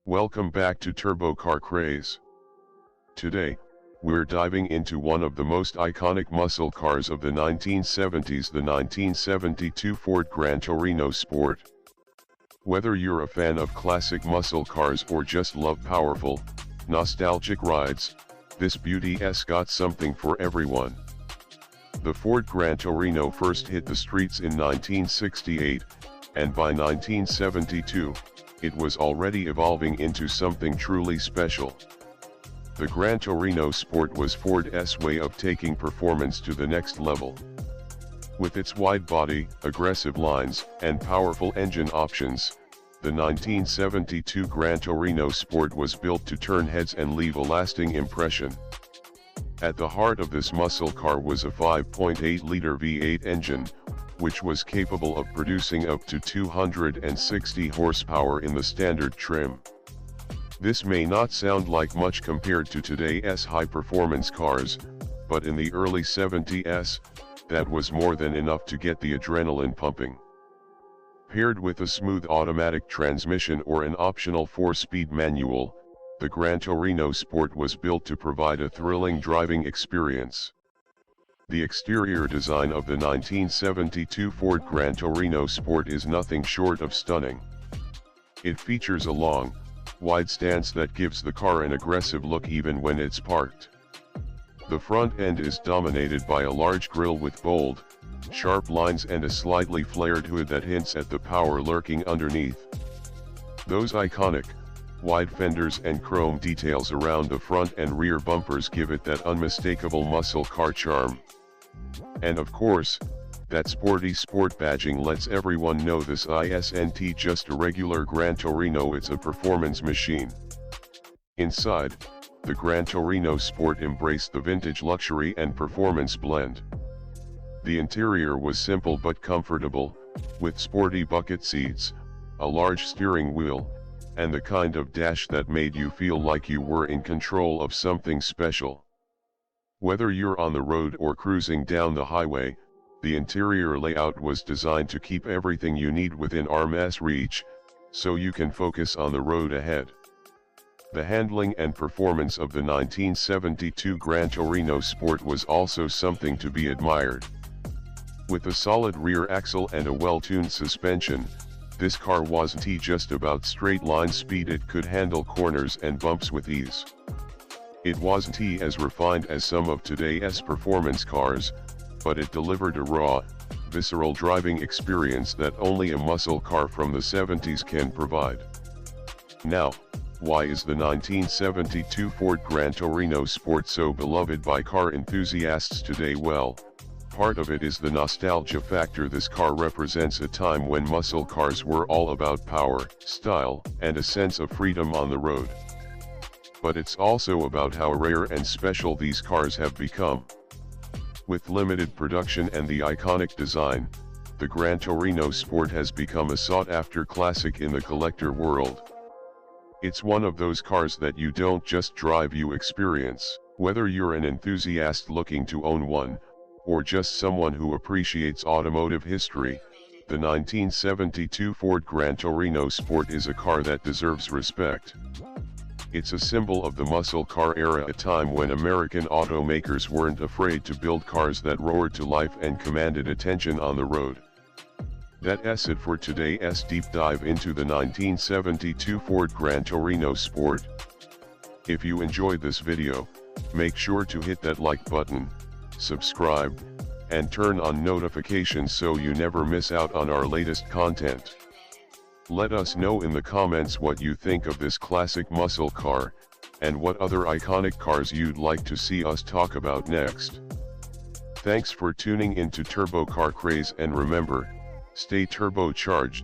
Welcome back to Turbo Car Craze. Today, we're diving into one of the most iconic muscle cars of the 1970s, the 1972 Ford Gran Torino Sport. Whether you're a fan of classic muscle cars or just love powerful, nostalgic rides, this beauty's got something for everyone. The Ford Gran Torino first hit the streets in 1968, and by 1972, it was already evolving into something truly special. The Gran Torino Sport was Ford's way of taking performance to the next level. With its wide body, aggressive lines, and powerful engine options, the 1972 Gran Torino Sport was built to turn heads and leave a lasting impression. At the heart of this muscle car was a 5.8-liter V8 engine, which was capable of producing up to 260 horsepower in the standard trim. This may not sound like much compared to today's high-performance cars, but in the early 70s, that was more than enough to get the adrenaline pumping. Paired with a smooth automatic transmission or an optional 4-speed manual, the Gran Torino Sport was built to provide a thrilling driving experience. The exterior design of the 1972 Ford Gran Torino Sport is nothing short of stunning. It features a long, wide stance that gives the car an aggressive look even when it's parked. The front end is dominated by a large grille with bold, sharp lines and a slightly flared hood that hints at the power lurking underneath. Those iconic, wide fenders and chrome details around the front and rear bumpers give it that unmistakable muscle car charm. And of course, that sporty sport badging lets everyone know this isn't just a regular Gran Torino, it's a performance machine. Inside, the Gran Torino Sport embraced the vintage luxury and performance blend. The interior was simple but comfortable, with sporty bucket seats, a large steering wheel, and the kind of dash that made you feel like you were in control of something special. Whether you're on the road or cruising down the highway, the interior layout was designed to keep everything you need within arm's reach, so you can focus on the road ahead. The handling and performance of the 1972 Gran Torino Sport was also something to be admired. With a solid rear axle and a well-tuned suspension, this car wasn't just about straight-line speed, it could handle corners and bumps with ease. It wasn't as refined as some of today's performance cars, but it delivered a raw, visceral driving experience that only a muscle car from the 70s can provide. Now, why is the 1972 Ford Gran Torino Sport so beloved by car enthusiasts today? Well, part of it is the nostalgia factor. This car represents a time when muscle cars were all about power, style, and a sense of freedom on the road. But it's also about how rare and special these cars have become. With limited production and the iconic design, the Gran Torino Sport has become a sought-after classic in the collector world. It's one of those cars that you don't just drive, you experience. Whether you're an enthusiast looking to own one, or just someone who appreciates automotive history, the 1972 Ford Gran Torino Sport is a car that deserves respect. It's a symbol of the muscle car era, a time when American automakers weren't afraid to build cars that roared to life and commanded attention on the road. That's it for today's deep dive into the 1972 Ford Gran Torino Sport. If you enjoyed this video, make sure to hit that like button, subscribe, and turn on notifications so you never miss out on our latest content. Let us know in the comments what you think of this classic muscle car, and what other iconic cars you'd like to see us talk about next. Thanks for tuning in to Turbo Car Craze, and remember, stay turbocharged.